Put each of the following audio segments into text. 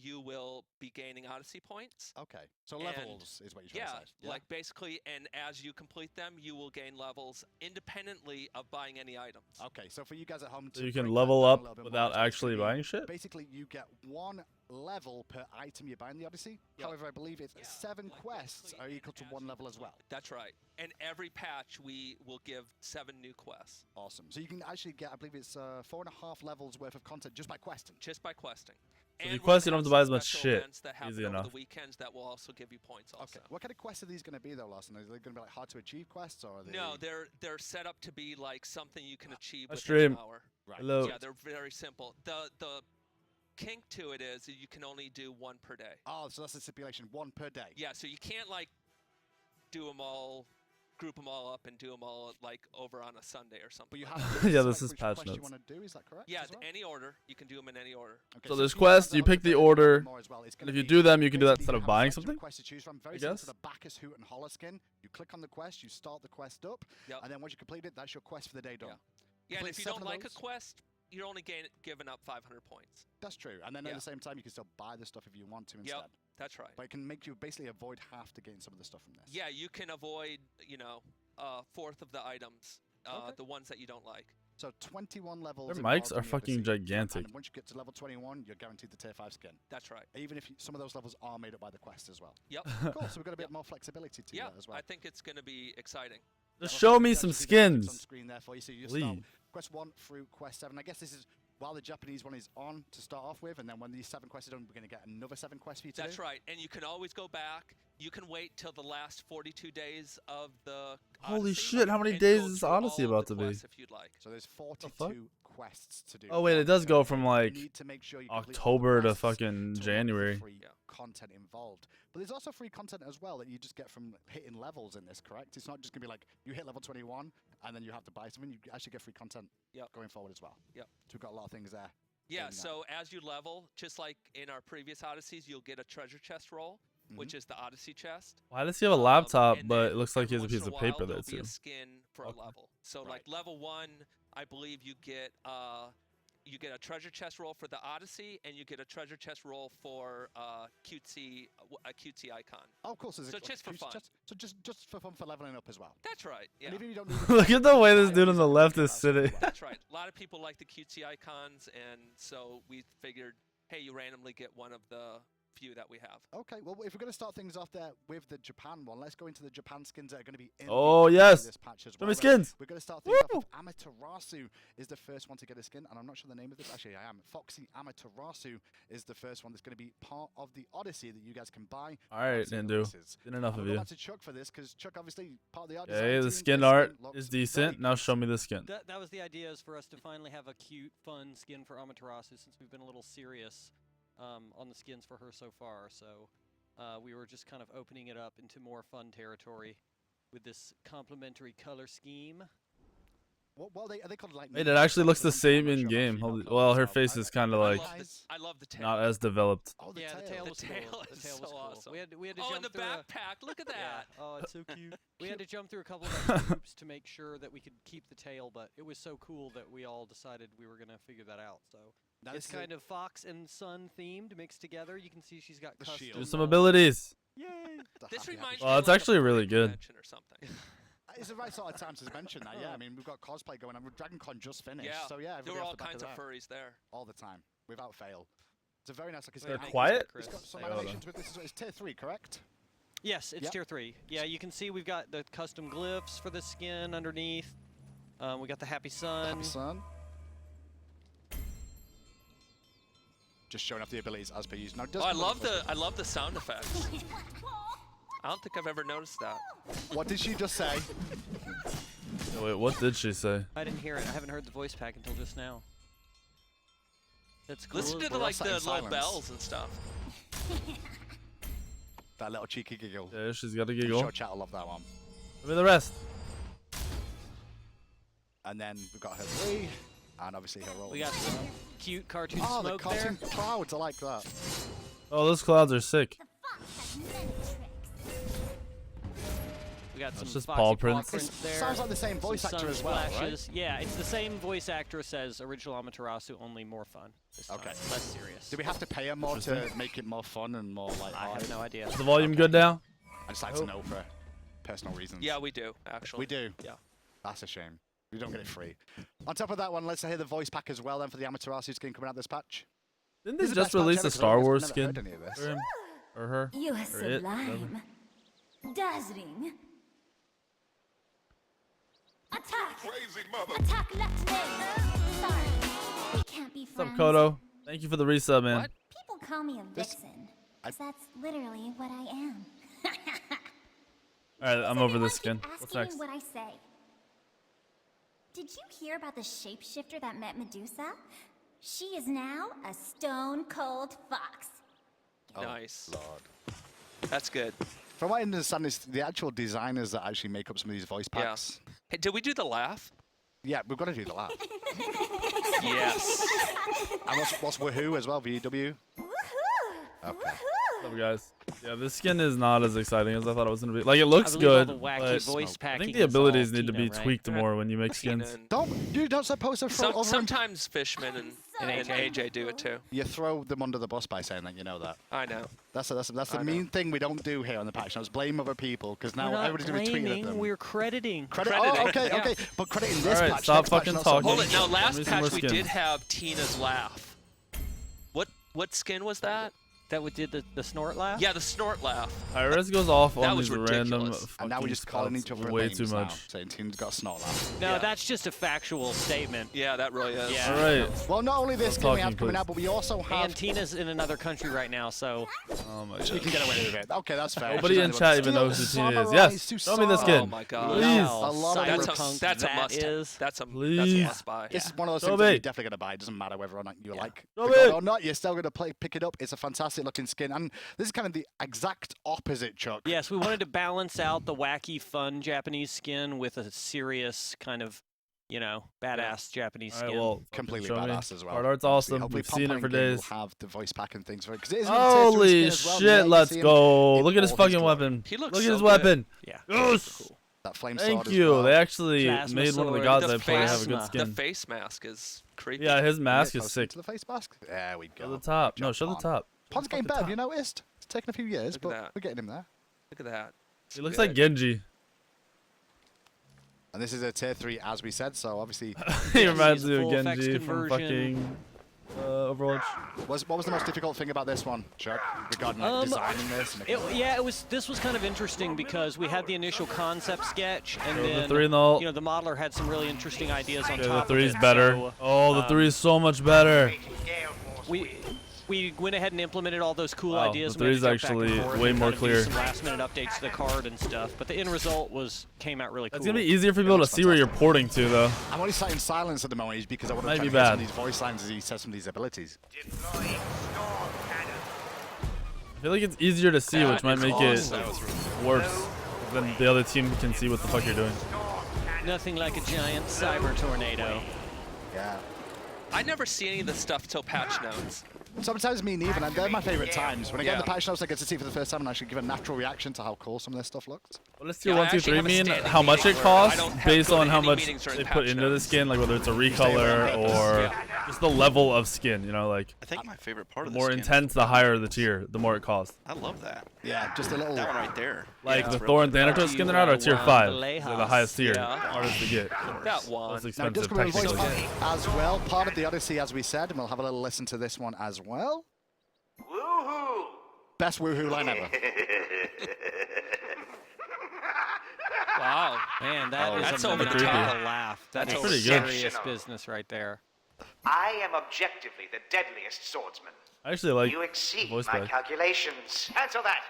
you will be gaining Odyssey points. Okay, so levels is what you're trying to say. Yeah, like basically, and as you complete them, you will gain levels independently of buying any items. Okay, so for you guys at home, So you can level up without actually more, buying shit? Basically, you get 1 level per item you buy in the Odyssey. Yep. However, I believe it's 7 quests are equal to 1 level as well. That's right. And every patch, we will give 7 new quests. Awesome. So you can actually get, I believe it's 4.5 levels worth of content just by questing. Just by questing. So and if you quest, you don't have to buy as some much special shit. events that happen Easy over enough. the weekends that will also give you points also. Okay. What kind of quests are these going to be though, Lawson? Are they going to be like hard to achieve quests, or are they? No, they're set up to be like something you can achieve I within stream. an hour. Right. Hello. Yeah, they're very simple. The kink to it is that you can only do 1 per day. Oh, so that's the stipulation, 1 per day. Yeah, so you can't like do them all, group them all up and do them all like over on a Sunday or something. But you like have that. to Yeah, this select is which patch quest notes. you want to do, is that correct? Yeah, as well? any order. You can do them in any order. Okay, So if there's you quests, have you the pick the other order, more as well, it's and gonna if you be do them, you can do that basically instead you of have buying selected something. Quests to choose from. Very I similar guess. to the Bacchus Hoot and Holler skin. You click on the quest, you start the quest up, Yep. and then once you complete it, that's your quest for the day done. Yeah, and Complete if you 7 don't of like a those. quest, you're only giving up 500 points. That's true. And then at Yeah. the same time, you can still buy the stuff if you want to instead. Yep, that's right. But it can make you basically avoid half to gain some of the stuff from this. Yeah, you can avoid, you know, 1/4 of the items, Okay. the ones that you don't like. So 21 levels. Their involved mics in are the fucking Odyssey, gigantic. And once you get to level 21, you're guaranteed the tier 5 skin. That's right. Even if some of those levels are made up by the quest as well. Yep. Cool. So we've got a bit more flexibility to Yeah, that as well. I think it's going to be exciting. Just Okay, show me you some actually see the links on skins. screen there for you. So you start Please. quest 1 through quest 7. I guess this is while the Japanese one is on to start off with, and then when these 7 quests are done, we're going to get another 7 quests for you to That's do. right. And you can always go back. You can wait till the last 42 days of the Holy Odyssey shit, how many and days go is through Odyssey all of about the to be? quests If you'd like. So there's fuck? 42 quests to do. Oh wait, it does go from like You need to make sure you complete all the October to quests fucking to unlock the January. free content involved. But there's also free content as well that you just get from hitting levels in this, correct? It's not just going to be like you hit level 21 and then you have to buy something. You actually get free content Yep. going forward as well. Yep. So we've got a lot of things there. Yeah, doing that. so as you level, just like in our previous Odysseys, you'll get a treasure chest roll, which is the Odyssey chest. Why does he have a laptop, And but then it looks like he has a every piece once of in a paper while, there there'll be too? a skin for Okay. a level. So Right. like level 1, I believe you get a treasure chest roll for the Odyssey, and you get a treasure chest roll for a cutesy icon. Oh, of course. There's So a, just for fun. So just for fun for leveling up as well. That's right. Yeah. And even if you don't need Look at the way this dude on the left is sitting. That's right. A lot of people like the cutesy icons, and so we figured, hey, you randomly get one of the few that we have. Okay, well, if we're going to start things off there with the Japan one, let's go into the Japan skins that are going to be in Oh, yes. this patch as Show well. me skins. We're going to start things off with Amaterasu is the first one to get a skin, and I'm not sure the name of this. Actually, I am. Foxy Amaterasu is the first one that's going to be part of the Odyssey that you guys can buy. All right, once it Nindu. releases. Did enough I'm of going you. back to Chuck for this, because Chuck obviously part of the Odyssey. Okay, the team. skin This art looks is very decent. Now good. show me the skin. That was the idea, is for us to finally have a cute, fun skin for Amaterasu, since we've been a little serious on the skins for her so far. So we were just kind of opening it up into more fun territory with this complementary color scheme. Well, are they called like? Wait, it actually looks the same I'm not in sure game. about female Well, colors her as well. face is kind of like I love the tail. not as developed. Oh, the Yeah, tail. the tail The was tail cool. is The tail was so cool. awesome. We had to Oh, jump and the through backpack. Look at Yeah. that. Oh, it's so cute. We had to jump through a couple of extra hoops to make sure that we could keep the tail, but it was so cool that we all decided we were gonna figure that out. So Now, it's this is a- kind of fox and sun themed mixed together. You can see she's got The custom. shield. Do some abilities. Yay! the This happy, reminds happy me Well, of it's like a actually really Pride good. convention or something. It's the right sort of time to mention that, yeah. I mean, we've got cosplay going on. DragonCon just finished, Yeah, so yeah, there everybody were off all the back kinds of that furries there. all the time, without fail. It's a very nice looking They're skin. quiet? It's got some They are. animations with this. It's tier 3, correct? Yes, it's Yep. tier 3. Yeah, you can see we've got the custom glyphs for the skin underneath. We got the happy sun. Happy Sun. Just showing off the abilities as per usual. Now, it does Oh, I come with love a I love the sound effects. I don't think I've ever noticed that. What did she just say? Oh, wait, what did she say? I didn't hear it. I haven't heard the voice pack until just now. That's cool. Listen to We're all like sat the in little silence. bells and stuff. That little cheeky giggle. Yeah, she's got a I'm giggle. sure chat will love that one. Give me the rest. And then we've got her 3, and obviously her roll. We got some cute cartoon oh, the smoke cartoon there. clouds. I like that. Oh, those clouds are sick. We got some just foxy paw paw prints. prints there. Sounds like the same voice some actor sun as well, right? splashes. Yeah, it's the same voice actress as original Amaterasu, only more fun. This time. Okay. Less serious. Do we have to pay him more to make it more fun and more like? I have no idea. Is the volume good now? I just like to know for personal reasons. Yeah, we do actually. We do. Yeah. That's a shame. We don't get it free. On top of that one, let's hear the voice pack as well then for the Amaterasu skin coming out this patch. Didn't This they is the just best patch release ever, a 'cause Star I've Wars never skin heard any of this. for him? Or her? You are Or it, sublime. Dazzling. Attack! Crazy mother. Attack left leg! Sorry, we can't be What's friends. up, Kodo? Thank you for the resub, man. What? People call me a vixen. 'Cause that's literally what I am. Alright, I'm over this skin. Keep What's asking next? me what I say. Did you hear about the shapeshifter that met Medusa? She is now a stone cold fox. Nice. Lord. That's good. From what I understand, it's the actual designers that actually make up some of these voice Yeah. packs. Hey, did we do the laugh? Yeah, we've got to do the laugh. Yes. And what's Woohoo as well, VW? Woohoo! Okay. Woohoo! What's up, guys? Yeah, this skin is not as exciting as I thought it was gonna be. Like, it looks I believe good, all the wacky but voice I packing think the is all abilities need to Tina, be right? tweaked more when you make Tina skins. and- You're not supposed to throw over sometimes Fishman and And AJ do it too. You throw them under the bus by saying that, you know that. I know. That's the I mean know. thing we don't do here on the patch notes. Blame other people, because now We're not everybody's going to be tweeting at blaming, them. we're crediting. Credit. crediting. Oh, okay, Yeah. okay. But crediting this Alright, patch. stop next patch, fucking not so talking. Hold much. it. Now, Let me last see patch more we skins. did have Tina's laugh. What skin was that? That we did the snort laugh? Yeah, the snort laugh. Iris goes off That on was these random ridiculous. And now we're fucking just calling spouts each other way names too now, much. saying Tina's got a snort laugh. No, Yeah. that's just a factual statement. Yeah, that really is. Yeah. Alright. Well, not only this Stop skin we talking, have coming please. out, but we also have... And Tina's in another country right now, so Oh my You can god. get away with it. Okay, that's fair. Nobody She's in only chat one. even knows who Still Tina is. summarize Yes, to show me the Sara. skin. Oh my god. Please. A lot of That's cyberpunk that's a that must. is. That's a Please. must buy. This is one of those Show things that me. you're definitely going to buy. It doesn't matter whether or not you like Show the god me. or not. You're still going to pick it up. It's a fantastic looking skin. And this is kind of the exact opposite, Chuck. Yes, we wanted to balance out the wacky, fun Japanese skin with a serious kind of, you know, badass Japanese Alright, skin. well, fucking Completely show me. badass as well. Card art's Obviously, awesome. hopefully We've seen it for Pom-Pom Game days. will have the voice pack and things for it. 'Cause it is a tier 3 Holy skin as well. Yeah, shit, you let's see him go. in Look at his all fucking glory. weapon. He looks Look so at his good. weapon. Yeah. Yes! That flame Thank sword as you. well. They actually Plasma made one of the sword. gods The I play have a face- good The skin. The face mask is creepy. Yeah, his mask Get is closer sick. to the face mask. There we go. Show the top. Good No, job, show the Pom. top. Pon's getting the better. top. Have you noticed? It's taken a few years, Look at but that. we're getting him there. Look at that. He looks good. like Genji. And this is a tier 3, as we said, so obviously... He Yes, reminds he's me a of full effects Genji from conversion. fucking Overwatch. What was the most difficult thing about this one, Chuck, regarding like, Um, designing this? And This was kind of interesting because we had the initial concept sketch, and Show the then three and the ult. you know the modeler had some really interesting ideas on Yeah, the top of three's it. better. So, Oh, the three is so much better. we went ahead and implemented all those cool Wow, ideas. the We had to three's jump back and actually forth way and more kind of do clear. Some last-minute updates to the card and stuff, but the end result came out really cool. It's gonna be easier for people to looks see where you're porting to, though. I'm only sat in silence at the moment because I want to Might try be to hear some bad. of these voice lines as he says some of these abilities. I feel like it's easier to see, which might is make it awesome. worse. Then the other team can see what the fuck you're doing. Nothing like a giant cyber tornado. Yeah. I never see any of this stuff till patch notes. Sometimes me neither, and they're my favorite times. When I get Yeah. the patch notes, I get to see it for the first time and actually give a natural reaction to how cool some of this stuff looked. What does tier Yeah, I 1, 2, actually 3 have a mean? standing How much meeting it where I costs don't have based to go on to how any much meetings during they patch put into the notes. skin, like whether it's a stay recolor away. or Yeah. just the level of skin, you know, like I think my favorite part the of this more skin is intense, the higher the tier, the more it costs. I love that. Yeah, just a little... That one right there. Like Yeah, the it's Thor real and good. Thanatos skin they're at are tier 5. They're the highest tier, Yeah. hardest to get. That one. Most Now, it does expensive come with a voice technically. pack as well, part of the Odyssey, as we said, and we'll have a little listen to this one as well. Woohoo! Best woohoo line ever. Wow. Man, that Oh, is that's a over the top. maniacal laugh. That's That is pretty good. serious business right there. I am objectively the deadliest swordsman. I actually like You exceed voice my pack. calculations. Cancel that.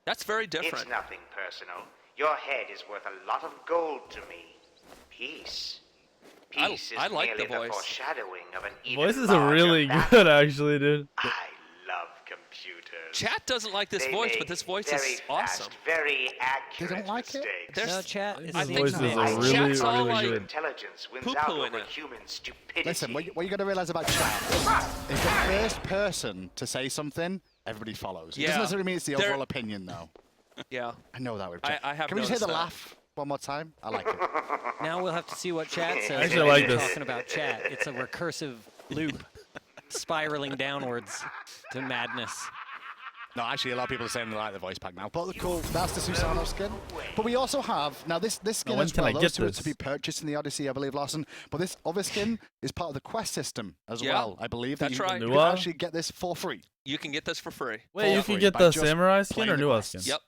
That's very It's different. nothing personal. Your head is worth a lot of gold to me. Peace. Peace I is like merely the voice. foreshadowing of an even Voices are larger really battle. good, actually, dude. I love computers. Chat doesn't like this They voice, make but this voice very is awesome. fast, very accurate don't like it? mistakes. There's- No, chat is I His think voices so. are really, Chat's all really like- good. Intelligence wins Poo-poo out in over it. human stupidity. Listen, what you got to realize about chat is the first person to say something, everybody follows. It Yeah. doesn't necessarily mean it's the They're- overall opinion, though. Yeah. I know that. I have Can we just hear the noticed that. laugh one more time? I like it. Now we'll have to see what chat says. actually when like we're this. Talking about chat, it's a recursive loop, spiraling downwards to madness. No, actually, a lot of people are saying they like the voice pack now. But cool, that's the Susanoo skin. But we also have, now this skin when as can well, I those get two are this? to be purchased in the Odyssey, I believe, Larson. But this other skin is part of the quest system as Yeah, well, I believe. that's right. You can Nuwa? actually get this for free. You can get this for free. Wait, you free can get by the just samurai skin playing or the Nuwa quests. skin? Yep.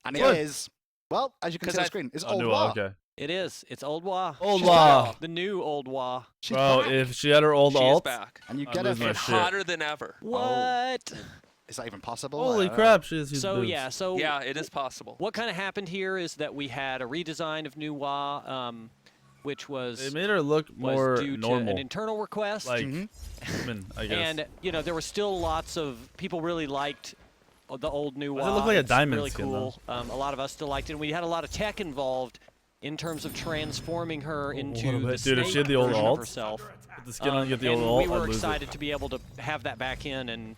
And Good. it is, well, as you can 'Cause see on I- the screen, it's Oh, Old Nuwa, Wa. okay. It is. It's Old Wa. Old She's Wa. back. The new Old Wa. She's Bro, back. if she had her old She is alt, back. And you I get her lose my for shit. Hotter than ever. What? Is that even possible? holy I don't know. crap, she's huge So boobs. yeah, so Yeah, it is possible. what kind of happened here is that we had a redesign of New Wa, which was They made her look more due to normal, an internal request. like Mhm. human, I guess. And you know, there were still lots of people really liked the old New Why Wa. does it look like a It's diamond really skin, cool. A lot of us still liked it. And we had a lot of tech involved in terms of transforming her into what the about- dude, if snake she had the old version alt, of herself. Put the skin on, get the and old alt, we were I'd lose excited to be able to have that back in and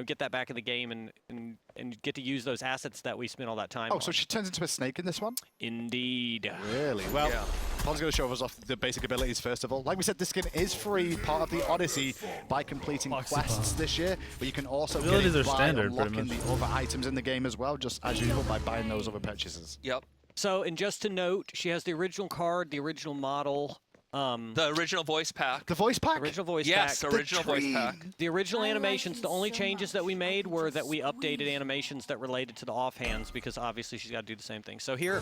get that back in the game and get to use those assets that we spent all that time Oh, on. so she turns into a snake in this one? Indeed. Really? Well, Yeah. Paul's going to show us off the basic abilities first of all. Like we said, this skin is free, part of the Odyssey, by completing quests this year. But you can also get Abilities it are by standard, pretty unlocking much. the other items in the game as well, just as usual by buying those other purchases. Yep. So, and just to note, she has the original card, the original model, The original voice pack. The voice pack? original voice Yes, pack. the original voice pack. The original I like animations, the him only so changes much. that we made were that we Just updated squeeze. animations that related to the offhands because obviously she's got to do the same thing. So here,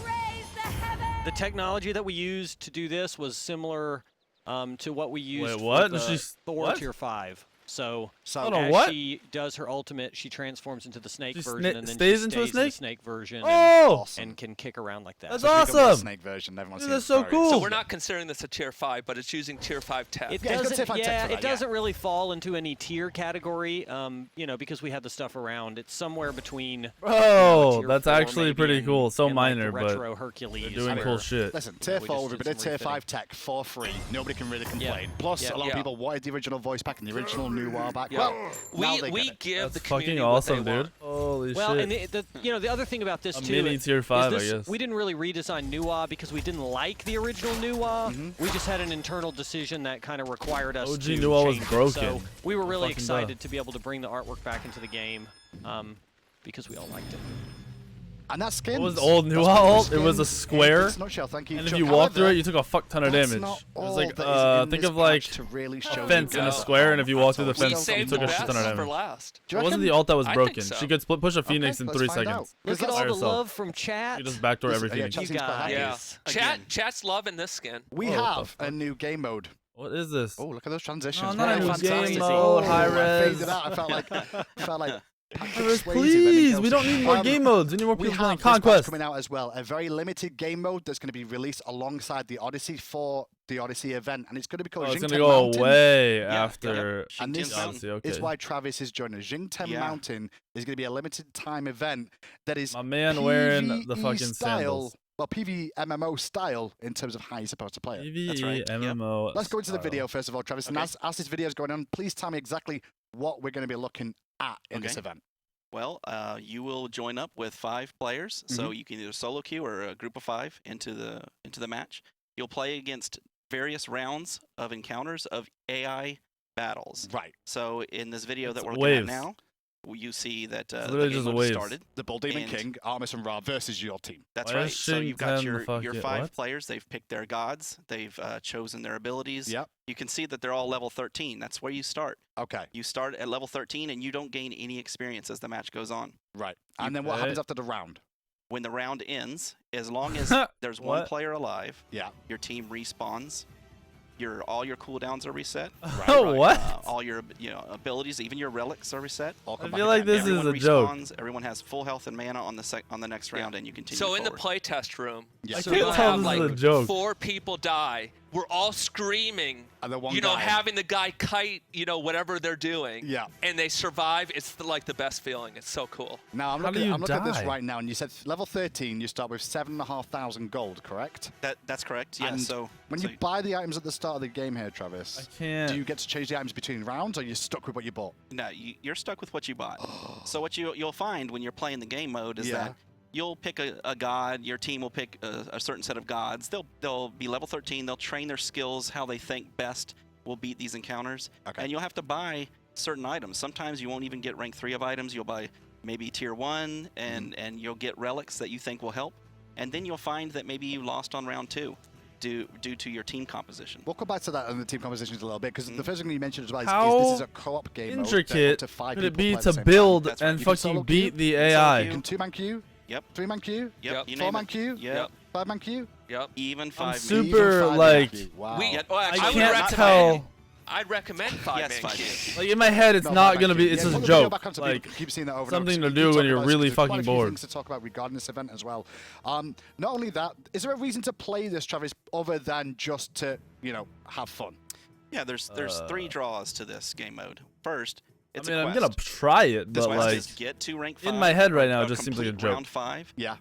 the technology that we used to do this was similar to what we used for what? the She's- Thor what? Tier 5. So So, Hold on, as what? she does her ultimate, she transforms into the snake She version and then stays she into a stays in the snake? snake version Oh! awesome. and can kick around like that. That's So she becomes a awesome. snake version. Everyone's Dude, seen that's it so very- cool. So we're not considering this a tier 5, but it's using tier 5 tech. It Yeah, it's got doesn't, tier 5 tech yeah, for that, it doesn't really fall into any tier category, you know, because we have the stuff around. It's somewhere between. Bro, tier that's 4 actually maybe pretty and- cool. So and, like, the minor, but retro Hercules. they're doing where- cool shit. Listen, tier we 4, just we did did some tier refitting. 5 tech for free. Nobody can really Yeah. complain. Plus, Yeah. a lot Yeah. of people wanted the original voice pack and the original new War back. Yeah. Well, now they we get it. give That's the community fucking awesome, what they dude. want. Holy Well, shit. and you know, the other thing about this A too mini is tier 5, I this, guess. we didn't really redesign Nuwa because we didn't like the original Nuwa. Mm-hmm. We just had an internal decision that kind of required us OG to Nuwa was change it. broken. So we were really Fucking duh. excited to be able to bring the artwork back into the game because we all liked it. And that skin. What was the old Nuwa alt? It was a square, Nutshell, thank you. and if Chuck. you walk through However, it, you took a fuck ton of that's damage. not It was all like, that is in think this of like patch to really a show fence you in a go. square, and if you walk through the That's all. We fence, you saved took the a shit best ton of for damage. last. Do you It wasn't reckon? the alt that was I think broken. so. She could push a phoenix in let's 3 find out. seconds. Look By at all the herself. love from chat. She just backdoor Listen, every yeah, phoenix. chat You seems quite happy. Yeah. guys. Chat's loving this skin. We Oh, what the have fuck? a new game mode. What is this? Oh, look at those transitions. No, not Very a new fantastic. game mode, high I res. faded out. I felt like Patrick Iris, Swayze when he please, goes- we don't need more game modes. We need more We people playing have this patch Conquest. coming out as well. A very limited game mode that's going to be released alongside the Odyssey for the Odyssey event, and it's going to be called Oh, it's Jingten gonna go Mountain. away after And this Odyssey. Okay. is why Travis is joining us. Jingten Yeah. Mountain is going to be a limited time event that is My man wearing the PvE fucking style, sandals. well, PvE MMO style in terms of how you're supposed to play it. PvE right. Yep. MMO. Let's go into the style. video first of all, Travis. And Okay. as this video is going on, please tell me exactly what we're going to be looking at in this Okay. event. Well, you will join up with 5 players, so you can either solo queue or a group of 5 into the match. You'll play against various rounds of encounters of AI battles. Right. So in this video It's that we're looking waves. at now, you see that the literally game just mode waves. started. The Bull Demon And- King, Artemis and Ra versus your team. That's Why right. is So you've got Shinten your fucking- 5 what? players. They've picked their gods. They've chosen their abilities. Yep. You can see that they're all level 13. That's where you start. Okay. You start at level 13, and you don't gain any experience as the match goes on. Right. And then what bet. happens after the round? When the round ends, as long as there's one What? player alive, Yeah. your team respawns. All your cooldowns are reset. Oh, what? All your abilities, even your relics are reset. All I come feel back like again. this is Everyone a joke. respawns. Everyone has full health and mana on the next round, and you continue So in the forward. playtest room, Yeah. I so can't you'll tell have this is a like joke. 4 people die, we're all screaming, And the one you know, guy- having the guy kite, you know, whatever they're doing. Yeah. And they survive. It's like the best feeling. It's so cool. Now, I'm How do looking, you I'm looking at this die? right now, and you said level 13, you start with 7,500 gold, correct? That's correct. Yeah. And So when so you buy the items at the start of the game here, Travis, I can't. do you get to change the items between rounds, or are you stuck with what you bought? no, you're stuck with what you bought. So what you'll find when you're playing the game mode is Yeah. that you'll pick a god. Your team will pick a certain set of gods. They'll be level 13. They'll train their skills how they think best will beat these encounters. Okay. And you'll have to buy certain items. Sometimes you won't even get rank 3 of items. You'll buy maybe tier 1, and you'll get relics that you think will help. And then you'll find that maybe you lost on round 2 due to your team composition. We'll come back to that in the team conversations a little bit, because the first thing you mentioned as well is How this is a co-op game mode that intricate up to 5 could it people be play at to the same build time. That's right. and You can solo fucking beat queue, the you can solo AI? You can 2-man queue, Yep. 3-man queue, Yep. You name 4-man it. queue, Yep. 5-man queue, Yep. Even I'm 5 super- even 5-man like- queue. Wow. We, Yeah. well, I actually, I would can't recommend. tell. I'd recommend 5-man Yes, 5-man. queue. Like in my head, it's No, not 5-man gonna be. queue. It's Yeah, just a put the video joke. back on so Like people keep seeing that over and something over. to So do keep when talking you're about really this, 'cause there's fucking quite a few bored. things to talk about regarding this event as well. Not only that, is there a reason to play this, Travis, other than just to, you know, have fun? Yeah, there's 3 draws to this game mode. First, it's I mean, a I'm quest. gonna try it, This but quest like is get to rank 5. in my head right or- now, or it just seems like a complete joke. round 5, Yeah.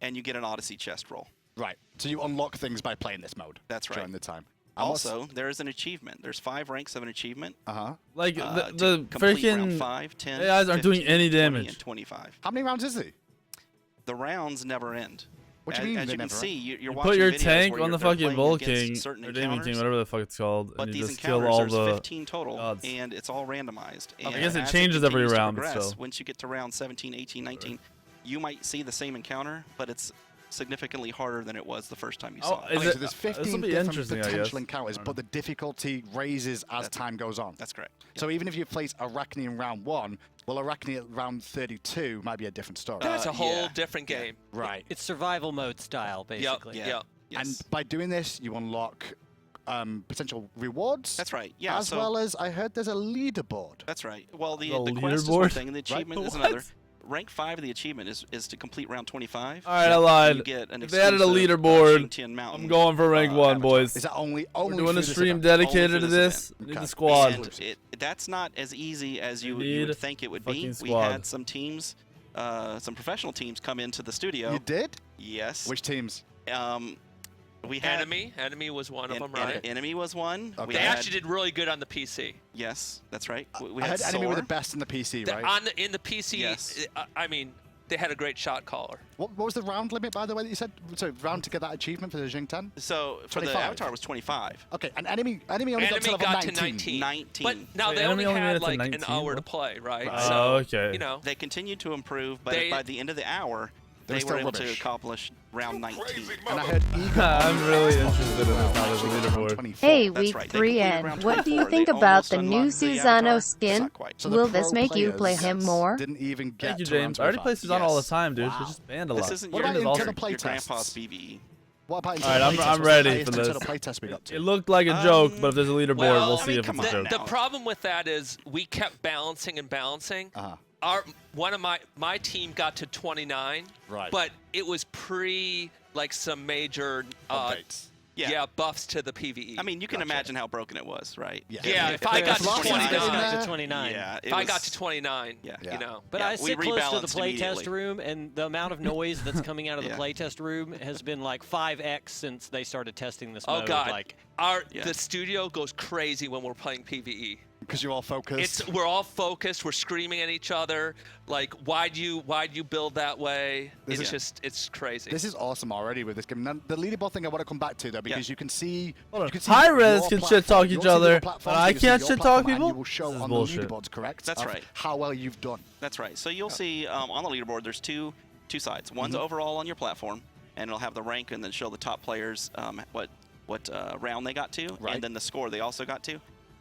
and you get an Odyssey chest roll. Right. So you unlock things by playing this mode. That's right. During the time. And what's- Also, there is an achievement. There's 5 ranks of an achievement. like to the complete round freaking 5, 10, AIs aren't doing 15, any 20, damage. and 25. How many rounds is it? The rounds never end. What do you mean As they you can never see, end? you're You watching put your videos tank where on the they're fucking playing Bull against King certain or Demon King, encounters, whatever the fuck it's called, But and you these just kill encounters, all there's the 15 total, gods. and it's all randomized. I And guess it as changes every continues to round, progress, so. Once you get to round 17, 18, 19, you might see the same encounter, but it's significantly harder than it was the first time you saw Oh, it. is Okay, it- so there's this'll 15 be different interesting, I potential guess. encounters, I don't but the difficulty raises as time goes on. That's correct. So even if you place Arachne in round 1, well, Arachne at round 32 might be a different story. That's a whole yeah. different game. Right. It's survival mode style, basically. Yeah. Yep. Yes. And by doing this, you unlock potential rewards. That's right. Yeah. As so well as, I heard there's a leaderboard. that's right. Well, the The quest is one leaderboard? thing, and the achievement is What? another. Rank 5 of the achievement is to complete round 25. All right, I and lied. You get an If they added a exclusive, leaderboard, Shintian Mountain, I'm going for rank 1, avatar. boys. Is that only We're doing through a this stream event? dedicated Only to for this this. event. Need the Okay. squad. And that's not as easy as you need would think it would be. fucking We squad. had some teams, some professional teams come into the studio. You did? Yes. Which teams? We had Enemy was one of them, right? Enemy was one. Okay. We They had, actually did really good on the PC. Yes, that's right. We I had heard Enemy were the Soar. best in the PC, The- right? in the PC, Yes. I mean, they had a great shot caller. What was the round limit, by the way, that you said? So round to get that achievement for the Jing 10? So for the 25. avatar was 25. Okay, and Enemy only got to Enemy level got to 19. 19. 19. But now Wait, they Enemy only only made had it to like an 19, hour to what? play, right? Right. So, Oh, okay. You know, They continued to improve, but They- by the end of the hour, They were they were still able rubbish. to accomplish round 19. And I heard Eagle. I'm really interested in this now. There's a leaderboard. Hey, That's week right, they 3 completed N, round what do you 24. think They about almost the new unlocked the avatar. Susano It's skin? not quite. So the Will pro this make you play players him more? Didn't even get Thank you, to round James. I already 25. play Susanoo all the Yes. time, dude. Wow. She's just banned a This lot. isn't What your, about Your internal your playtests? grandpa's BBE. What about All right, I'm playtest? What's the ready highest for this. internal playtest we got to? It looked like a joke, but if there's a leaderboard, well, we'll I see mean, if come it's a on joke. now. the problem with that is we kept balancing and balancing. Uh-huh. One of my team got to 29, Right. but it was pre like some major Updates. Yeah. buffs to the PvE. I mean, you can Gotcha. imagine how broken it was, right? Yeah. Yeah, if I got to Last time 29, in got there- to 29. Yeah, if I got to 29, Yeah. Yeah. you know. But Yeah, I we sit close to the rebalanced playtest immediately. room, and the amount of noise that's coming out of the Yeah. playtest room has been like 5x since they started testing this Oh mode. God, Like, Yeah. the studio goes crazy when we're playing PvE. Because you're all focused. We're all focused. We're screaming at each other. Like, why'd you build that way? This It's is- just it's crazy. This is awesome already with this game. Now, the leaderboard thing I want to come back to though, because you can see. Hold on. You can see High res your can platform, shit talk you'll each see the other, platforms, but I you'll see can't your shit talk platform, and people? you will show This is on bullshit. the leaderboards, correct? That's of right. How well you've done. That's right. So you'll see on the leaderboard, there's two sides. One's Mm-hmm. overall on your platform, and it'll have the rank and then show the top players what round they got to, Right. and then the score they also got to.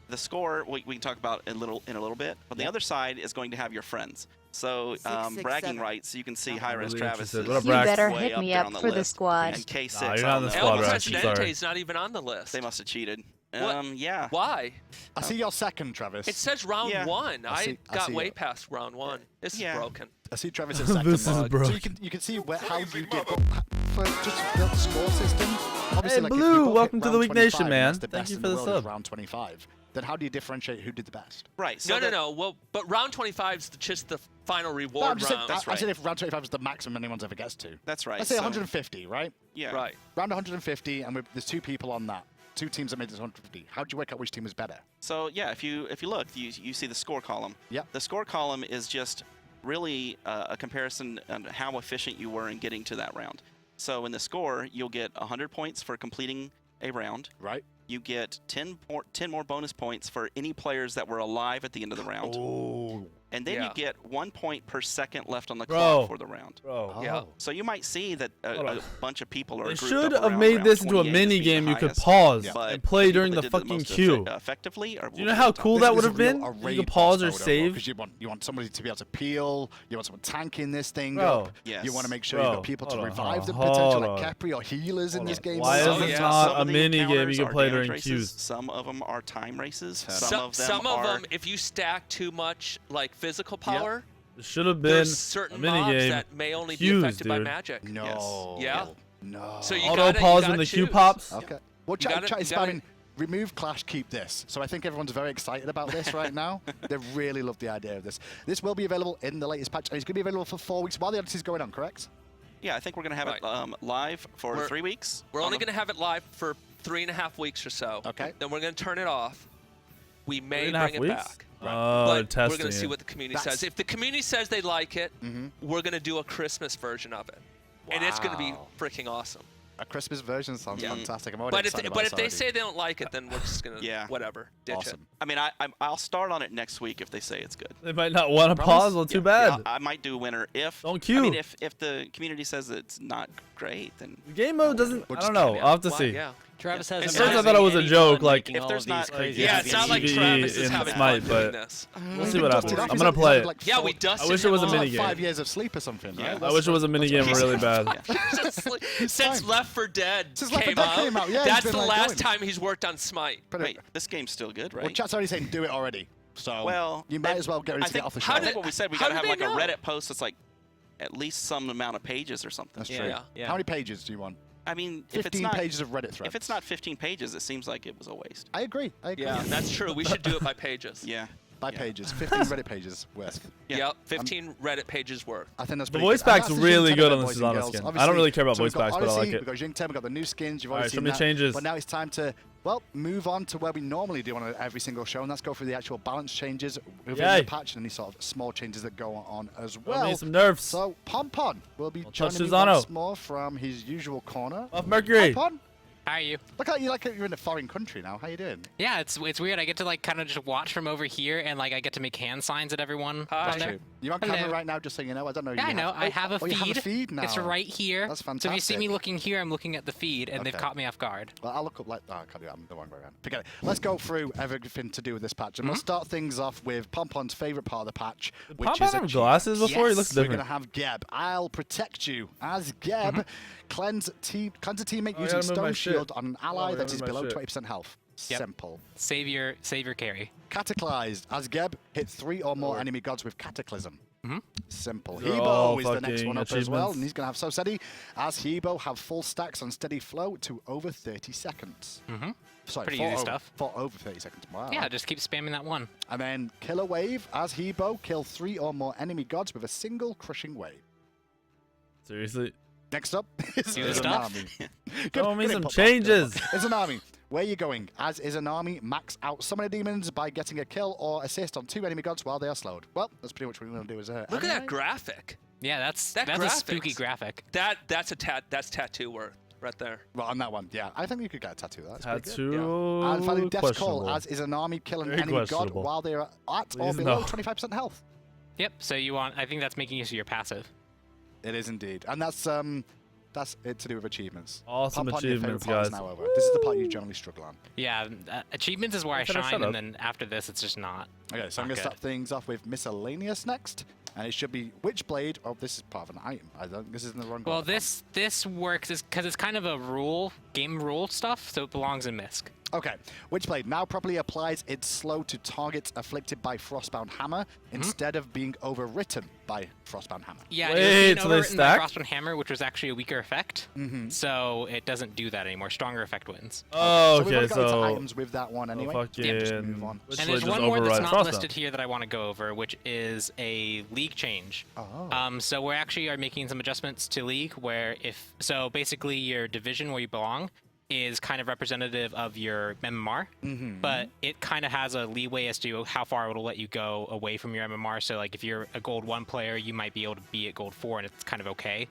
The score we can talk about in a little bit, but the other side is going to have your friends. So bragging rights, you can see High-Res really Travis interested. is What a You brag. better way hit up me there up on the for the list. squad. And K6 Nah, you're not on the the squad, El right? Presidente Sorry. is not even on the list. They must have cheated. What? Yeah. Why? I see your second, Travis. It says round Yeah. 1. I see- I got see way it. past round 1. This Yeah. is broken. I see Travis' second. This is So broken. you can see how you did. But for just the score system, Obviously, Hey, like, if Blue, we both welcome hit to the round Week Nation, 25, man. that's the Thank best you in for the world is sub. round 25. Then how do you differentiate who did the best? Right. So No. Well, but round 25 is just the final No, reward I'm just saying, round. I'm saying if round 25 is the maximum anyone's ever gets to. That's right. Let's say so, 150, right? Yeah. Right. Round 150, and there's 2 people on that. 2 teams that made this 150. How do you work out which team is better? So yeah, if you look, you see the score column. Yep. The score column is just really a comparison on how efficient you were in getting to that round. So in the score, you'll get 100 points for completing a round. Right. You get 10 more bonus points for any players that were alive at the end of the round. Oh. And then you Yeah. get 1 point per second left on the Bro. clock for the round. Bro. Yeah. So you might see that Hold a on. bunch of people are They grouped should up have around made round this into a 28 as mini being game the you could highest. pause But and play people during that the did fucking most queue. effectively are Do you know how cool that would have been? You could pause or save. Because you want somebody to be able to peel. You want someone tanking this thing Bro. up. Yes. You want to make sure Bro, you've got people to hold on, revive them, hold on, potential hold like on. Capri or healers in Hold this on. game. Why So- is Oh, it yeah. not Some a of the mini game encounters you can are play damage during races, queues? Some of them are time races. Some Some of them are. them, if you stack too much like physical power, It should have been there's a certain mini mobs game. that may only be Queues, affected by dude. magic. No. Yeah. No. So you Auto gotta- pause gotta when the queue choose. pops. Okay. Well, You gotta- chat is you gotta- spamming. Remove Clash, keep this. So I think everyone's very excited about this right now. They really love the idea of this. This will be available in the latest patch, and it's going to be available for 4 weeks while the Odyssey is going on, correct? Yeah, I think we're going to have it Right. live for We're- 3 weeks. We're on only the- going to have it live for 3.5 weeks or so. Okay. Then we're going to turn it off. We may 3.5 bring it weeks? back. Oh, But testing we're going to see it. what the community That's- says. If the community says they like it, we're going to do a Christmas version of it. And it's going to be Wow. freaking awesome. A Christmas version sounds Yeah. fantastic. I'm already But if excited they, about but this if they already. say they don't like it, then we're just going to, Yeah. whatever, ditch Awesome. I mean, I'll start on it next week if they say it's good. They might not want to Promise? pause. Well, too Yeah, bad. I might do winner if. Don't I queue. mean, if the community says it's not great, then The game mode doesn't. We'll I just don't know. Yeah. I'll have to Why- see. Yeah. Travis At hasn't. first I been thought it was having a any joke, fun like, making if all there's of not- these crazy Yeah, Yeah, it's not like PvE Travis is in having Smite, fun but doing this. we'll see what happens. I'm gonna play it. Yeah, we dusted I wish it him was a off. mini Like game. 5 years of sleep or something, Yeah. right? I wish it was a mini game really bad. Since fine. Left 4 Dead Since Left 4 came Dead out, came out, yeah, he's that's been, the like, last going. time he's worked on Smite. wait, this game's still good, right? Well, chat's already saying do it already. So Well, you might they- as well get ready I to get think- off the how show. I think what we said, we how got to did have they like a know? Reddit post that's like at least some amount of pages or something. That's Yeah. true. Yeah. How many pages do you want? I mean, if it's 15 not pages of Reddit threads. if it's not 15 pages, it seems like it was a waste. I agree. I agree. Yeah, that's true. We should do it by pages. Yeah. By Yeah. pages. 15 Reddit pages worth. Yeah. Yep, 15 Reddit pages worth. I think that's The pretty voice good. And pack's that's the really Jing good 10, on the boys and Izanami girls. skin. I Obviously, don't really care about so we've voice got packs, but I like Odyssey, it. We've got Jing 10, we've got the new skins. You've All already right, so seen many that. changes. But now it's time to, well, move on to where we normally do on every single show, and that's go through the actual balance changes within Yay. the patch and any sort of small changes that go on as Well, well. need some nerfs. So, Pompon will be touch joining me Izano. once more from his usual corner. Off Mercury. Pompon, How are you? look how you like you're in a foreign country now. How you doing? Yeah, it's weird. I get to like kind of just watch from over here, and like I get to make hand signs at everyone Hi. down there. True. You're on Hello. camera right now, just so you know. I don't know. Yeah, you I know. I have a oh, feed. you have a feed now. It's right here. That's So if you see me fantastic. looking here, I'm looking at the feed, and they've Okay. caught me off guard. Well, I'll look up like... Oh, I can't do that. I'm the wrong way around. Forget it. Let's go through everything to do with this patch. And we'll start things off with Pompon's favourite part of the patch, which Pompon is have achievements. glasses before? He Yes. looks We're going different. to have Geb. I'll protect you. As Geb, cleanse a teammate Oh, I using gotta move my Stone shit. Shield on an ally I that gotta is move my below shit. 20% health. Yep. Simple. Save your carry. Cataclysed. As Geb, hit 3 or more enemy gods with Cataclysm. Simple. These are all Hebo is the next fucking one up as well, achievements. and he's going to have So Steady. As Hebo, have full stacks on Steady Flow to over 30 seconds. Sorry, Pretty for easy over, stuff. For over 30 seconds. Wow. Yeah, just keep spamming that one. And then Killer Wave. As Hebo, kill 3 or more enemy gods with a single crushing wave. Seriously. Next up is Do the stuff. Izanami. Show me some input, Bob. changes. Izanami, where are you going? As Izanami, max out summoner demons by getting a kill or assist on 2 enemy gods while they are slowed. Well, that's pretty much what we're going to do as a... Look at that graphic. Yeah, that's That a graphics. spooky graphic. That's tattoo worth right there. Well, on that one, yeah. I think you could get a tattoo. That's pretty good. Tattoo. And finally, Death's Call, questionable. as Izanami, kill an Very enemy god questionable. while they are at or Please below no. 25% health. Yep. So you want? I think that's making use of your passive. It is indeed. And that's it to do with achievements. Awesome Pop on your achievements, favourite part is guys. now over. This is the part you generally struggle on. Yeah, achievements is where I Shut up, shine, shut up. and then after this, it's just not. Okay, so I'm going to start things off with miscellaneous next. And it should be Witchblade. Oh, this is part of an item. I don't. This is in the wrong. Well, this works because it's kind of a game rule stuff, so it belongs in Misk. Okay, Witchblade now properly applies its slow to targets afflicted by Frostbound Hammer instead of being overwritten by Frostbound Hammer. Yeah, Wait, it was so being they overwritten by stack? Frostbound Hammer, which was actually a weaker effect. So it doesn't do that anymore. Stronger effect wins. Oh, So we've okay, already got into so items with that one anyway. fucking Just move on. Witchblade And there's just one more that's overrides not Frostbound. listed here that I want to go over, which is a league change. Oh. So we actually are making some adjustments to league where so basically your division where you belong is kind of representative of your MMR, but it kind of has a leeway as to how far it will let you go away from your MMR. So like if you're a gold 1 player, you might be able to be at gold 4 and it's kind of okay.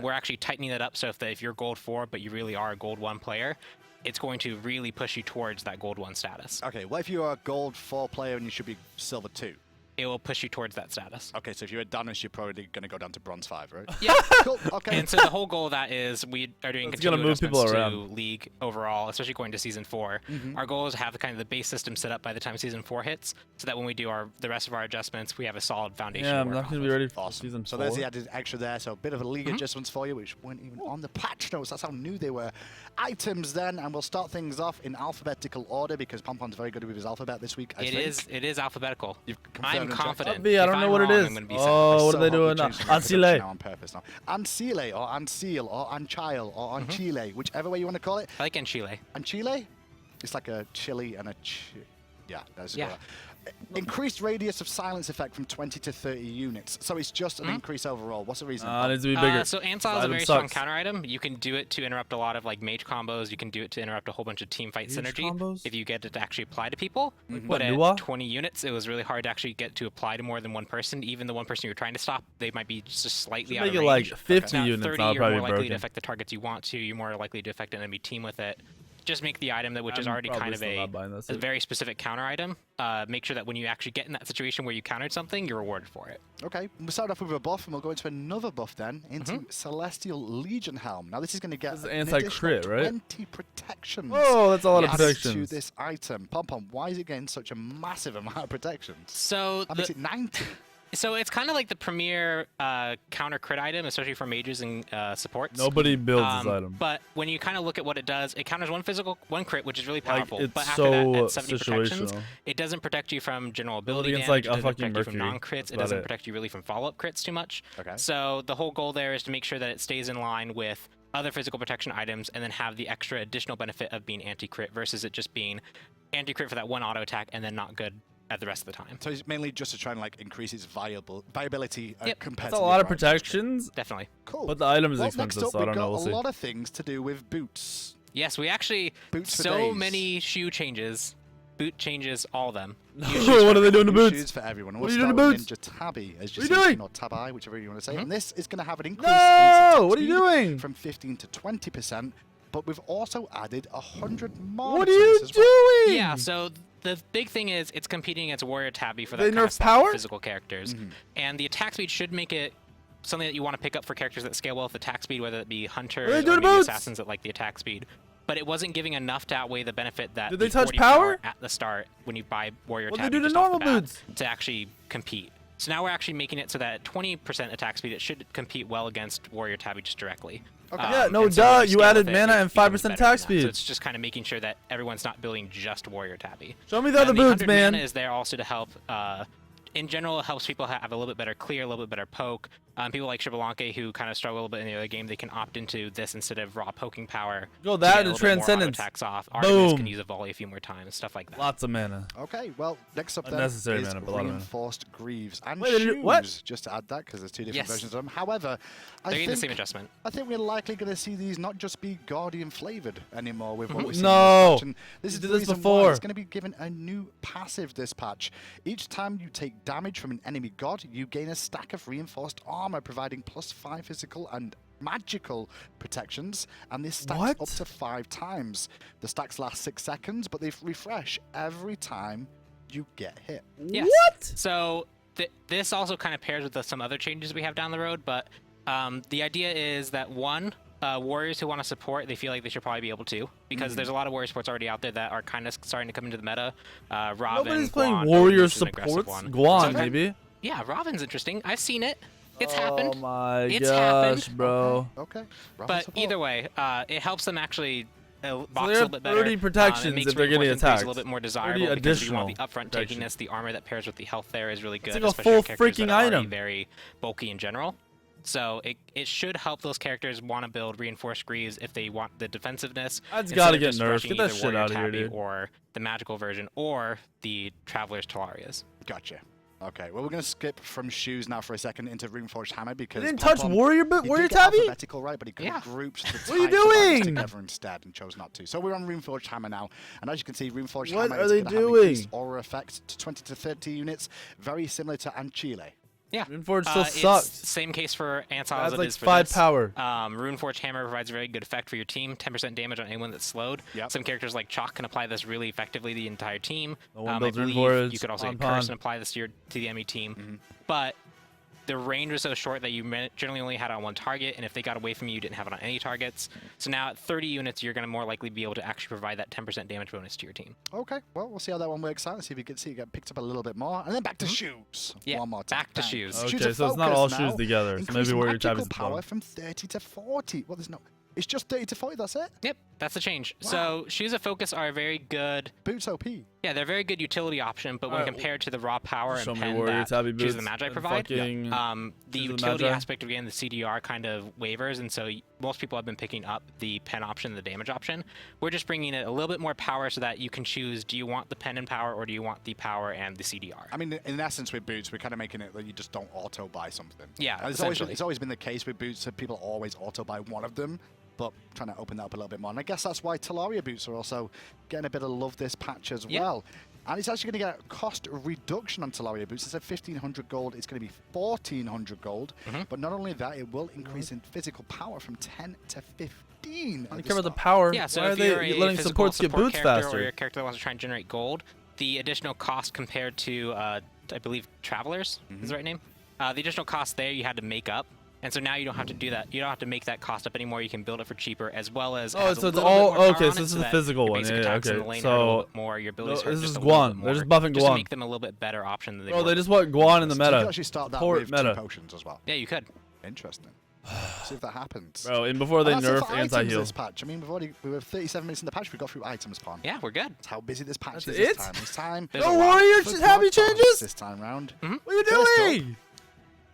We're actually tightening that up so if you're gold 4 but you really are a gold 1 player, it's going to really push you towards that gold 1 status. Okay, what if you are a gold 4 player and you should be silver 2? It will push you towards that status. Okay, so if you're a Danis, you're probably going to go down to bronze 5, right? Yeah. Cool. Okay. And so the whole goal of that is we are doing It's gonna continual move people adjustments to around. League overall, especially going to Season 4. Our goal is to have the base system set up by the time Season 4 hits, so that when we do the rest of our adjustments, we have a solid foundation. Yeah, to I'm work not gonna off be of. ready for Awesome. season So 4. there's the added extra there. So a bit of a league adjustments for you, which weren't even on the patch notes. That's how new they were. Items then, and we'll start things off in alphabetical order because Pompon's very good with his alphabet this week. It is alphabetical. You've I'm confirmed and confident. I don't If know I'm what it wrong, is. I'm gonna be Oh, what are they doing now? Ansile. on purpose now. Ansile or Anseal or Anchile or Anchile, whichever way you want to call it. I like Enchile. Anchile? It's like a chili and a yeah, there's a Yeah. color. Increased radius of silence effect from 20 to 30 units. So it's just an increase overall. What's the reason? It needs to be bigger. So Ansile is a Item very strong sucks. counter item. You can do it to interrupt a lot of like mage combos. You can do it to interrupt a whole bunch of team fight Mage synergy combos? if you get it to actually apply to people. what, But at Nuwa? 20 units, it was really hard to actually get to apply to more than one person. Even the one person you're trying to stop, they might be just slightly Should out make of it like range. 50 Now, units. 30, That'll you're probably more be likely to broken. affect the targets you want to. You're more likely to affect an enemy team with it. Just make the item which is I'm already probably kind of still not buying this. a very specific counter item. Make sure that when you actually get in that situation where you countered something, you're rewarded for it. Okay, we'll start off with a buff and we'll go into another buff then, into Celestial Legion Helm. Now this is going to get This is an anti-crit, additional right? 20 protections. Oh, that's a lot of added protections. to this item. Pompom, why is it getting such a massive amount of protections? So That makes it 90. So it's kind of like the premier counter crit item, especially for mages and supports. Nobody builds this item. But when you kind of look at what it does, it counters one crit, which is really powerful. it's but after that, so at 70 protections, situational. it doesn't protect you from general ability against, damage. like, a it doesn't fucking protect you from Mercury. non-crits. That's It about doesn't it. protect you really from follow-up crits too much. Okay. So the whole goal there is to make sure that it stays in line with other physical protection items and then have the extra additional benefit of being anti-crit versus it just being anti-crit for that one auto attack and then not good at the rest of the time. So it's mainly just to try and like increase its viability Yep. compared That's to a the lot of price. protections, Definitely. Cool. but the item is Well, expensive, next up, so I don't we've know. got We'll a see. lot of things to do with boots. Yes, we actually Boots for so days. many shoe changes. Boot changes, all of them. What are they doing to New boots? shoes for everyone. What We'll are you doing start to with boots? Ninja Tabby, as you What are you say, doing? or Tabi, whichever you want to say. And this is going to have an increase No! in What are you attack speed doing? from 15 to 20%, but we've also added 100 more. What are you doing? Yeah, so the big thing is it's competing against Warrior Tabby for that They kind of nerf slot power? for physical characters. And the attack speed should make it something that you want to pick up for characters that scale well with attack speed, whether it be hunters they or doing maybe boots? assassins that like the attack speed. But it wasn't giving enough to outweigh the benefit that Did they the touch 40 power? at the start when you buy Warrior What'd they Tabby do to just off the normal bat boots? to actually compete. So now we're actually making it so that at 20% attack speed, it should compete well against Warrior Tabby just directly. Okay. Yeah, no, and so duh, when you scale added with it, mana it and becomes 5% better attack than that. speed. So it's just kind of making sure that everyone's not building just Warrior Tabby. Show me the other And boots, 100 man. mana is there also to help. In general, it helps people have a little bit better clear, a little bit better poke. People like Shibalanke who kind of struggle a little bit in the other game, they can opt into this instead of raw poking power. Go to that get a and little bit more auto Transcendence. attacks off. Artemis Boom. can use a volley a few more times, stuff like that. Lots of mana. Okay, well, next up then Unnecessary is mana, but a lot of mana. reinforced greaves and Wait, shoes. what? Just to add that, because there's two different Yes. versions of them. However, They're I getting the same think, adjustment. I think we're likely going to see these not just be Guardian flavored anymore with what we're seeing No. in this patch. And this You is did the this reason before. why it's going to be given a new passive this patch. Each time you take damage from an enemy god, you gain a stack of reinforced armor, providing +5 physical and magical protections, and this stacks What? up to 5 times. The stacks last 6 seconds, but they refresh every time you get hit. Yes. What? So this also kind of pairs with some other changes we have down the road, but the idea is that one, warriors who want to support, they feel like they should probably be able to, because there's a lot of warrior supports already out there that are kind of starting to come into the meta. Robin, Nobody's playing Guan, warrior which is an aggressive supports. one. Guan, So- maybe. Yeah, Robin's interesting. I've seen it. It's happened. Oh my It's gosh, happened. bro. Okay. But either way, it helps them actually box they a have little bit better. 30 protections it makes if they're getting reinforcement boots attacked. a little bit more 30 desirable because if you want the additional upfront protection. tankiness, the armor that pairs with the health there is really good, like a especially on full characters freaking that are already item. very bulky in general. So it should help those characters want to build reinforced greaves if they want the defensiveness. That's instead gotta of get just nerfed. rushing Get that either shit Warrior out of here, Tabby dude. Or the magical version, or the Traveler's Talarias. Gotcha. Okay, well, we're going to skip from shoes now for a second into Runeforged Hammer because You didn't touch Pom-Pom, Warrior he Warrior did get Tabby? alphabetical right, but he could have Yeah. grouped the What are you types of items doing? together instead and chose not to. So we're on Runeforged Hammer now, and as you can see, Runeforged What Hammer are is they going to have increased doing? aura effect to 20 to 30 units, very similar to Anchile. Yeah. Runeforged still It's sucks. same case for Ansel That's as it like is for 5 this. power. Runeforged Hammer provides a very good effect for your team. 10% damage on anyone that's slowed. Yep. Some characters like Chalk can apply this really effectively to the entire team. No one I builds believe Runeforged, you could also get Pon-Pon. Curse and apply this to the enemy team. But the range was so short that you generally only had it on one target, and if they got away from you, you didn't have it on any targets. So now at 30 units, you're going to more likely be able to actually provide that 10% damage bonus to your team. Okay, well, we'll see how that one works out and see if you can see it get picked up a little bit more. And then back to shoes. Yeah, One more time. back to Bang. shoes. Shoes Okay, of so it's not focus all now. shoes together. So Increase maybe Warrior magical Tabby's the power bottom. from 30 to 40. Well, there's no... It's just 30 to 40, that's it? Yep, that's the change. Wow. So shoes of focus are a very good. Boots OP. Yeah, they're a very good utility option, but when Alright, compared to the raw power and show me pen Warrior that Tabby Choose the boots Magi and provide, fucking the Choose the utility Magi. aspect again, the CDR kind of wavers, and so most people have been picking up the pen option, the damage option. We're just bringing it a little bit more power so that you can choose: do you want the pen and power, or do you want the power and the CDR? I mean, in essence, with boots, we're kind of making it that you just don't auto buy something. Yeah, And essentially. it's always been the case with boots that people always auto buy one of them, but trying to open that up a little bit more. And I guess that's why Talaria boots are also getting a bit of love this patch as Yeah. well. And it's actually going to get a cost reduction on Talaria boots. Instead of 1,500 gold, it's going to be 1,400 gold. But not only that, it will increase in physical power from 10 to 15. I don't care about the power. Yeah, so Why are if you're they a letting physical supports get support boots character or faster? you're a character that wants to try and generate gold, the additional cost compared to, I believe, Travelers is the right name. The additional cost there you had to make up. And so now you don't have to do that. You don't have to make that cost up anymore. You can build it for cheaper, as well as. Oh, it has so a it's little all- bit more power okay, on so it this is the that physical your one, basic yeah, attacks in okay, the lane hurt a little so- bit more. Your abilities No, hurt this just is a little Guan. bit They're more, just buffing just to Guan. make them a little bit better option than they Oh, were. they just want Guan in the So you meta. could actually start that Support with meta. 2 potions as well. Yeah, you could. Interesting. See if that happens. Bro, and before they And that's it nerf for items anti-heal. this patch. I mean, we were 37 minutes in the patch. We got through items, Pon. Yeah, we're good. That's how busy this patch That's is this it? time. This time, There's No a lot. Warrior for Tabby God changes? this time round. What are you First up, doing?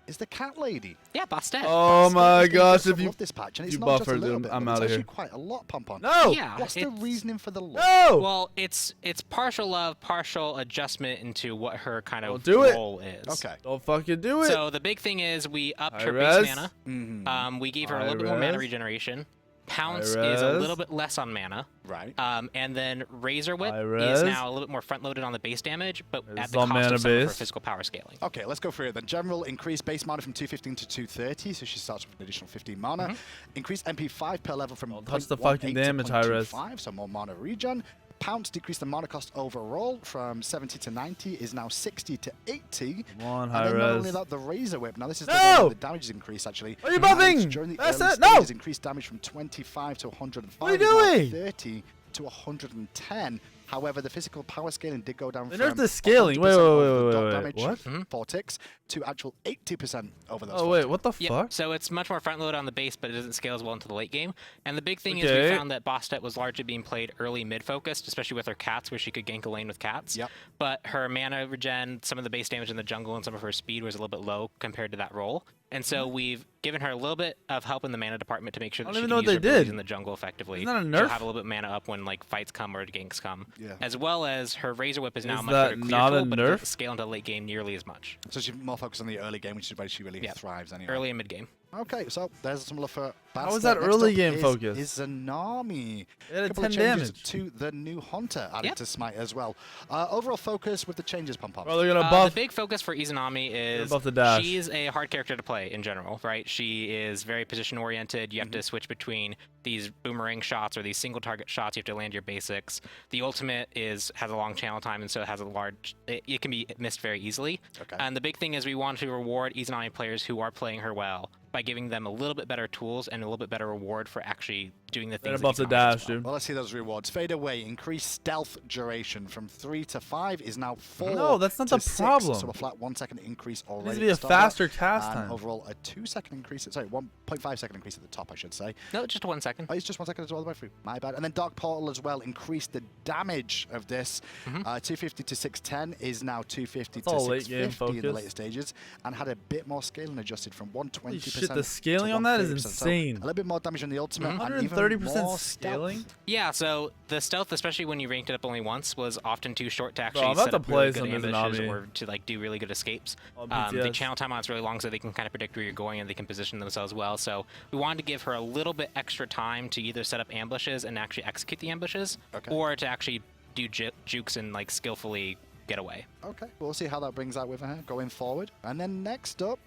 is the cat lady. Yeah, Bastet. Oh Basket my is gonna gosh, get some if you love this patch, and it's you not just a buffered little them, bit, I'm but it's outta actually here. quite a lot, Pom-Pom. No! Yeah. What's the it's- reasoning for the love? No! Well, it's partial love, partial adjustment into what her kind of Don't do it. role is. Okay. Don't fucking do it. So the big thing is we upped her High base res. mana. Mhm. We gave her a High little bit more mana res. regeneration. Pounce High is a res. little bit less on mana. Right. And then Razor Whip High is res. now a little bit more front-loaded on the base damage, but It's at the on cost mana of some of her base. physical power scaling. Okay, let's go through it then. General, increase base mana from 215 to 230, so she starts with an additional 15 mana. Increase MP 5 per level from Don't touch the 0.18 fucking to damage, high res. 0.25, so more mana regen. Pounce, decrease the mana cost overall from 70 to 90, is now 60 to 80. Come on, And high then not only res. that, the Razor Whip. Now this is the No! one where the damage is increased actually. Are you And buffing? During the That's early it, no! stages, increased damage from 25 to 105. What are you is now doing? 30 to 110. However, the physical power scaling did go down They from nerfed the scaling. 100% Wait, over wait, the wait, dot wait, damage what? for ticks to actual 80% over those Oh four wait, ticks. what the Yep. fuck? So it's much more front load on the base, but it doesn't scale as well into the late game. And the big thing is Okay. we found that Bastet was largely being played early mid focused, especially with her cats, where she could gank a lane with cats. Yep. But her mana regen, some of the base damage in the jungle, and some of her speed was a little bit low compared to that role. And so we've given her a little bit of help in the mana department to make sure I that don't she even can know use what her they abilities did. in the jungle effectively. Isn't that a She'll nerf? have a little bit of mana up when like fights come or ganks come. Yeah. As well as her Razor Whip is now Is much that better clear not a tool, but it nerf? doesn't scale into late game nearly as much. So she's more focused on the early game, which is where she really Yeah. thrives anyway. Early and mid game. Okay, so there's some love for How Bastet. is that Next early up game is focus? Izanami. It had Couple of 10 changes damage. to the new Hunter added Yep. to Smite as well. Overall focus with the changes, Pom-Pom. Bro, they're gonna The buff. big focus for Izanami is buff the dash. she's a hard character to play in general, right? She is very position oriented. You have to switch between these boomerang shots or these single target shots. You have to land your basics. The ultimate has a long channel time, and so it has a large. It can be missed very easily. Okay. And the big thing is we want to reward Izanami players who are playing her well by giving them a little bit better tools and a little bit better reward for actually doing the They're things. about to dash, dude. Well, let's see those rewards. Fade away. Increased stealth duration from 3 to 5 is now 4. No, that's not to the 6, problem. So a flat 1 second increase It already. needs to be a at the start faster of that, cast and time. overall, a 2 second increase. Sorry, 1.5 second increase at the top, I should say. No, just 1 second. Oh, it's just 1 second as well, the way through. My bad. And then Dark Portal as well increased the damage of this. 250 to 610 is now 250 That's all to late game 650 in the focus. later stages, and had a bit more scaling adjusted from 120%. Holy shit, the scaling on that is 130%. So insane. a little bit more damage on the ultimate. and even 130% more scaling? stealth. Yeah, so the stealth, especially when you ranked it up only once, was often too short to actually I'm about set to up really play good some ambushes Izanami. or to like do really good escapes. Oh, The BTS. channel time on it's really long, so they can kind of predict where you're going and they can position themselves well. So we wanted to give her a little bit extra time to either set up ambushes and actually execute the ambushes, or to actually do jukes and like skillfully get away. Okay, we'll see how that brings out with her going forward. And then next up,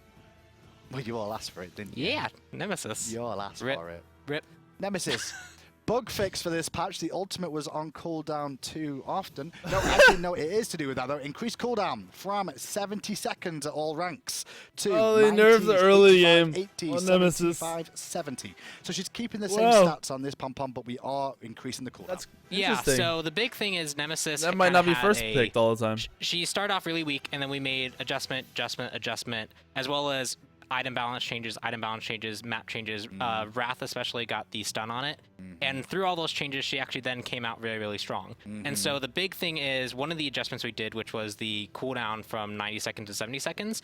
well, you all asked for it, didn't you? Yeah, Nemesis. You all asked Rip. for it. Rip. Nemesis. Bug fix for this patch. The ultimate was on cooldown too often. No, actually, no, it is to do with that, though. Increased cooldown from 70 seconds at all ranks to Oh, they nerfed the 90s, early 85, game 80, on Nemesis. 75, 70. So she's keeping the same Wow. stats on this pom-pom, but we are increasing the cooldown. That's Yeah, interesting. so the big thing is Nemesis. That might not be had first a- picked all the time. She started off really weak, and then we made adjustment, as well as item balance changes, map changes. Wrath especially got the stun on it. And through all those changes, she actually then came out really, really strong. And so the big thing is one of the adjustments we did, which was the cooldown from 90 seconds to 70 seconds,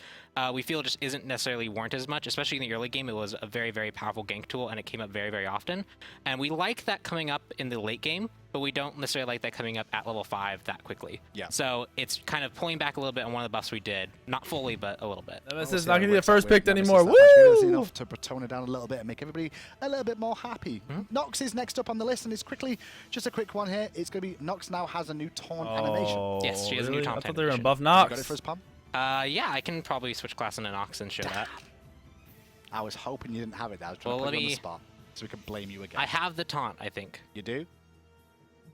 we feel just isn't necessarily warranted as much, especially in the early game. It was a very, very powerful gank tool, and it came up very, very often. And we like that coming up in the late game, but we don't necessarily like that coming up at level 5 that quickly. Yeah. So it's kind of pulling back a little bit on one of the buffs we did. Not fully, but a little bit. Nemesis see not how going it to be the works out first with picked Nemesis anymore. that patch. Maybe that's Woo! enough to tone it down a little bit and make everybody a little bit more happy. Nox is next up on the list, and it's quickly, just a quick one here. It's going to be Nox now has a new taunt animation. Oh, Yes, she has a new really? taunt I thought they were going to animation. buff You got it Nox. for us, Pam? Yeah, I can probably switch class into Nox and show that. I was hoping you didn't have it. I was trying Well, to put let you on the me- spot so we can blame you again. I have the taunt, I think. You do?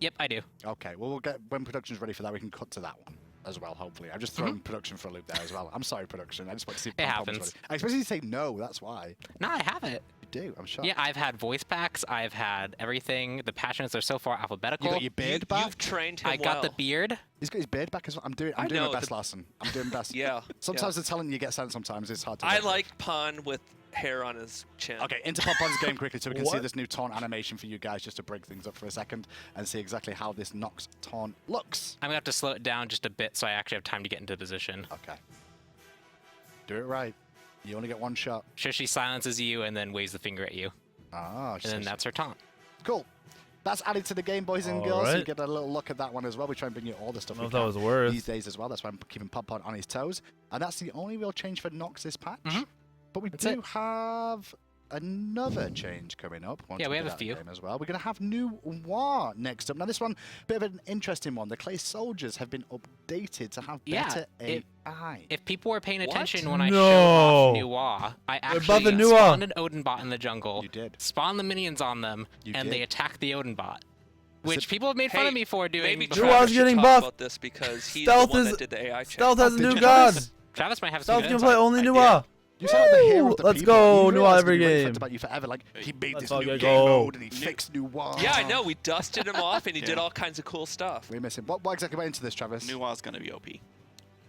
Yep, I do. Okay, well, we'll get when production's ready for that, we can cut to that one as well, hopefully. I've just thrown production for a loop there as well. I'm sorry, production. I just want to see if It Pom Pom's happens. ready. I expect you to say no, that's why. No, I have it. You do, I'm shocked. Yeah, I've had voice packs. I've had everything. The passions are so far alphabetical. You got your beard back? You've trained him I got the well. beard. He's got his beard back as well. I'm doing I my know, best, the- Larson. I'm doing best. Yeah. Sometimes the talent you get sent sometimes it's hard to I live with. like Pon with hair on his chin. Okay, into Pom Pom's game quickly so we can see What? this new taunt animation for you guys just to break things up for a second and see exactly how this Nox taunt looks. I'm going to have to slow it down just a bit so I actually have time to get into position. Okay. Do it right. You only get one shot. Sure, she silences you and then waves the finger at you. Ah, And then that's her taunt. cool. That's added to the game, boys and All girls. So you right. get a little look at that one as well. We try and bring you all the stuff I we don't know if can that was worth. these days as well. That's why I'm keeping Pom Pom on his toes. And that's the only real change for Nox this patch. But we That's do it. have another change coming up. once Yeah, we get have a out of the few. game as well. We're going to have new War next up. Now, this one, bit of an interesting one. The Clay Soldiers have been updated to have Yeah, better it- AI. If people were paying What? attention when I No. showed off Nuwa, I actually buffing Nuwa. spawned an Odin bot in the jungle, You did. spawned the minions on them, You and did. they attacked the Odin bot. Which it- people have made fun Hey, of me for doing Maybe before. Nuwa's Travis should getting talk buffed. about this because he's Stealth the one is- that did the AI check. Stealth has a did new you god. notice? Travis might have some Stealth good can insight. play only I Nuwa. You sound like the hero of the Let's people. go, You Nuwa realize every we really game. talked about you forever. Like, he made Let's this all new get game gold. mode and he fixed new War. Yeah, I know. We dusted him off and he did Yeah. all kinds of cool stuff. We miss him. What exactly went into this, Travis? Nuwa's going to be OP.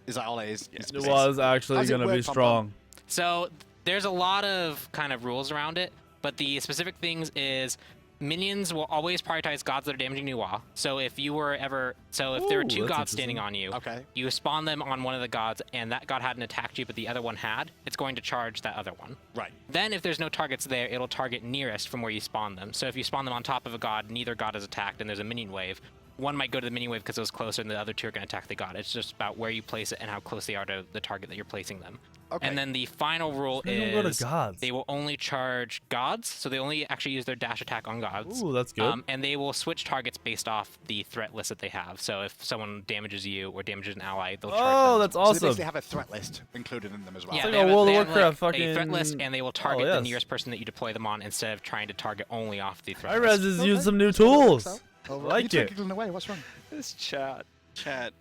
Is that all it is? Yeah. It's Nuwa is actually How's it going to work, be Pom Pom? strong. So there's a lot of kind of rules around it, but the specific things is minions will always prioritize gods that are damaging Nuwa. So if you were ever, so if there were Ooh, two that's gods standing on you, Okay. you spawn them on one of the gods, and that god hadn't attacked you, but the other one had, it's going to charge that other one. Right. Then if there's no targets there, it'll target nearest from where you spawn them. So if you spawn them on top of a god, neither god is attacked, and there's a minion wave. One might go to the minion wave because it was closer, and the other two are going to attack the god. It's just about where you place it and how close they are to the target that you're placing them. Okay. And then the final rule They don't go to is gods. they will only charge gods, so they only actually use their dash attack on gods. Ooh, that's good. And they will switch targets based off the threat list that they have. So if someone damages you or damages an ally, they'll charge Oh, them. that's So they awesome. basically have a threat list included in them as well. Yeah, like they a have World of they have, Warcraft like, a threat fucking- list, and they will target yes. the nearest person that you deploy them on instead of trying to target only off the threat I list. res is Okay. used some new That's how it works tools. out. Oh, like you two are it. giggling away. What's wrong? This chat. Chat,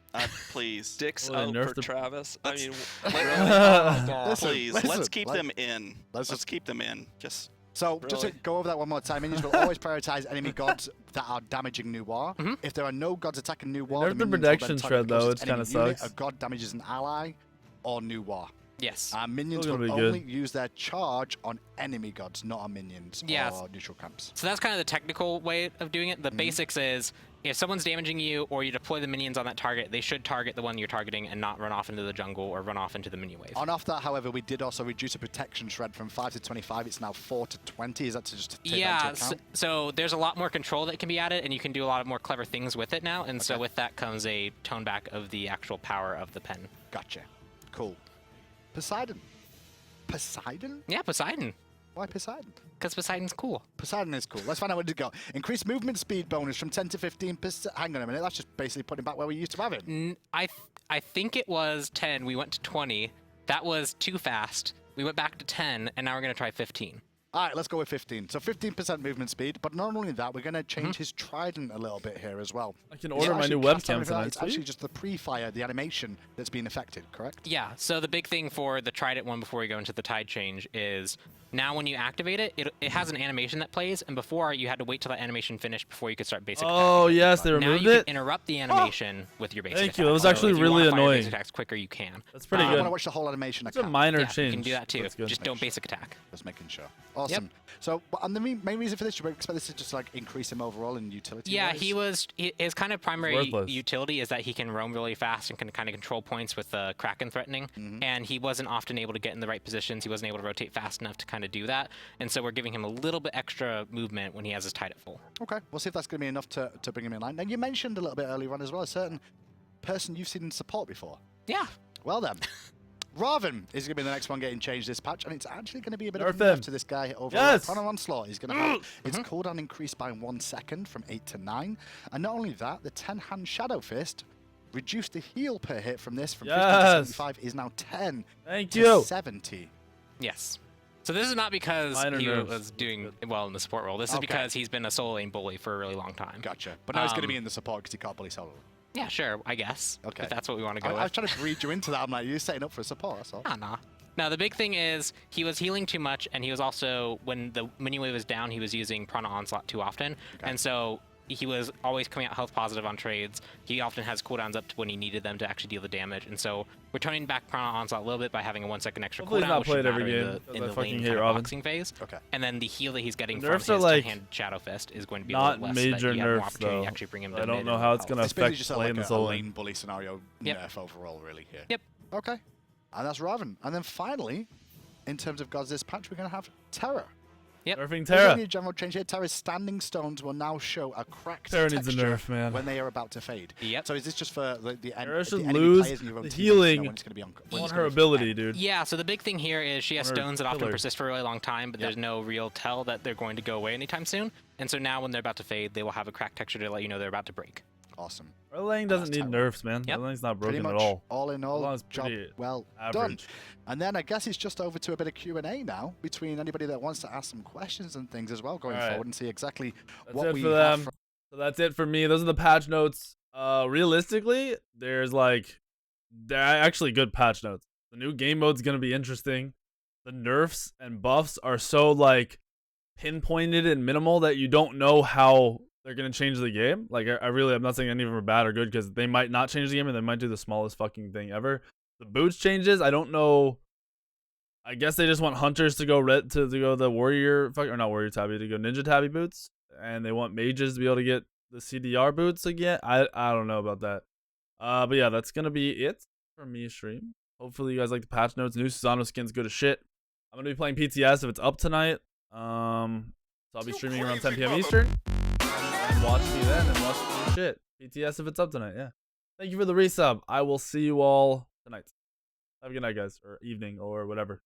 please. Dicks Well, they out nerfed for the- Travis. I mean, Listen, Please, listen, let's keep let- them in. let's Let's just- keep them in. Just So, just to Really? go over that one more time, minions will always prioritize enemy gods that are damaging New War. If there are no gods attacking New War, nerfed the minions will then protection target shred, the though, closest which kinda enemy unit. sucks. A god damages an ally or New War. Yes. Minions Still will gonna be only good. use their charge on enemy gods, not on minions Yes. or neutral camps. So that's kind of the technical way of doing it. The basics is if someone's damaging you or you deploy the minions on that target, they should target the one you're targeting and not run off into the jungle or run off into the minion wave. On off that, however, we did also reduce the protection shred from 5 to 25. It's now 4 to 20. Is that to just take Yeah, that into account? so there's a lot more control that can be added, and you can do a lot of more clever things with it now. And so with that comes a tone back of the actual power of the pen. Gotcha. Cool. Poseidon. Poseidon? Yeah, Poseidon, Why Poseidon? because Poseidon's cool. Poseidon is cool. Let's find out where to go. Increased movement speed bonus from 10 to 15%. Hang on a minute. That's just basically putting back where we used to have it. I think it was 10. We went to 20. That was too fast. We went back to 10, and now we're going to try 15. All right, let's go with 15. So 15% movement speed, but not only that, we're going to change his trident a little bit here as well. I can It's order my actually new cast webcam on everything else. tonight. It's actually just the pre-fire, the animation that's being affected, correct? Yeah, so the big thing for the Trident one before we go into the Tide change is now when you activate it, it has an animation that plays, and before you had to wait till that animation finished before you could start basic Oh, attacking. yes, they Now removed you it. can interrupt the animation with your basic Thank attack. you, that was So actually if you really wanna fire annoying. basic attacks quicker, you can. That's pretty I good. want to watch the whole animation. I It's a can't. minor Yeah, change. you can do that too. That's good. Just don't basic attack. Just making sure. Awesome. So, and the main reason for this, you would expect this to just like increase him overall in utility. Yeah, his kind of primary worthless. utility is that he can roam really fast and can kind of control points with the Kraken threatening. And he wasn't often able to get in the right positions. He wasn't able to rotate fast enough to kind of do that. And so we're giving him a little bit extra movement when he has his Tide at full. Okay, we'll see if that's going to be enough to bring him in line. Now, you mentioned a little bit earlier on as well a certain person you've seen in support before. Yeah. Well then, Raven is going to be the next one getting changed this patch, and it's actually going to be a bit Nerf of a nerf him. to this guy over Yes. on Onslaught. He's going to have its cooldown increased by 1 second from 8 to 9. And not only that, the 10-hand Shadow Fist reduced the heal per hit from this from 50 to Yes. 75 is now 10 Thank to you. 70. Yes. So this is not because Minor he nerfs. was doing well in the support role. This is Okay. because he's been a solo lane bully for a really long time. Gotcha. But now he's going to be Um, in the support because he can't bully solo. Yeah, sure, I guess. Okay. If that's what we want to go I with. was trying to breed you into that. I'm like, you're setting up for a support, that's all. Nah. Now, the big thing is he was healing too much, and he was also, when the minion wave was down, he was using Prana Onslaught too often. Okay. And so he was always coming out health positive on trades. He often has cooldowns up to when he needed them to actually deal the damage. And so we're toning back Prana Onslaught a little bit by having a 1 second extra Hopefully he's cooldown, not which should played every matter game, 'cause in I the fucking lane hate kind of Robin. boxing phase. Okay. And then the heal that he's getting The from nerfs are, his like, 10-hand Shadow Fist is going to be Not a little less, major that you have more nerfs, opportunity though. to actually bring him I to don't mid know and how it's health. gonna It's basically affect just playing like the a solo lane lane. bully scenario Yep. nerf overall, really, here. Yep. Okay. And that's Raven. And then finally, in terms of gods this patch, we're going to have Terra. Yep. Nerfing There's Terra. only a general change here. Terra's standing stones will now show a cracked Terra needs a texture nerf, man. when they are about to fade. Yep. So is this just for the Terra should enemy lose players in your own the team to know healing when it's going to be on? when on it's her gonna ability, end? dude. Yeah, so the big thing here is she has Or stones that often killer. persist for a really long time, but Yep. there's no real tell that they're going to go away anytime soon. And so now when they're about to fade, they will have a cracked texture to let you know they're about to break. Awesome. Our lane doesn't That's need Terra. nerfs, man. Yep. Our lane's not Pretty broken much at all. in As long all, as job pretty well done. average. And then I guess it's just over to a bit of Q&A now between anybody that wants to ask some questions and things as well going All right. forward and see exactly That's what it we for have them. from So that's it for me. Those are the patch notes. Realistically, there's they're actually good patch notes. The new game mode's gonna be interesting. The nerfs and buffs are so pinpointed and minimal that you don't know how they're gonna change the game. I'm not saying any of them are bad or good because they might not change the game and they might do the smallest fucking thing ever. The boots changes, I don't know. I guess they just want hunters to go to go the warrior or not warrior tabby to go ninja tabby boots, and they want mages to be able to get the CDR boots again. I don't know about that. But yeah, that's gonna be it for me stream. Hopefully you guys like the patch notes. New Susanoo skin's good as shit. I'm gonna be playing PTS if it's up tonight. So I'll be streaming around 10 p.m. Eastern. And watch me then and watch the new shit. PTS if it's up tonight, yeah. Thank you for the resub. I will see you all tonight. Have a good night, guys, or evening, or whatever.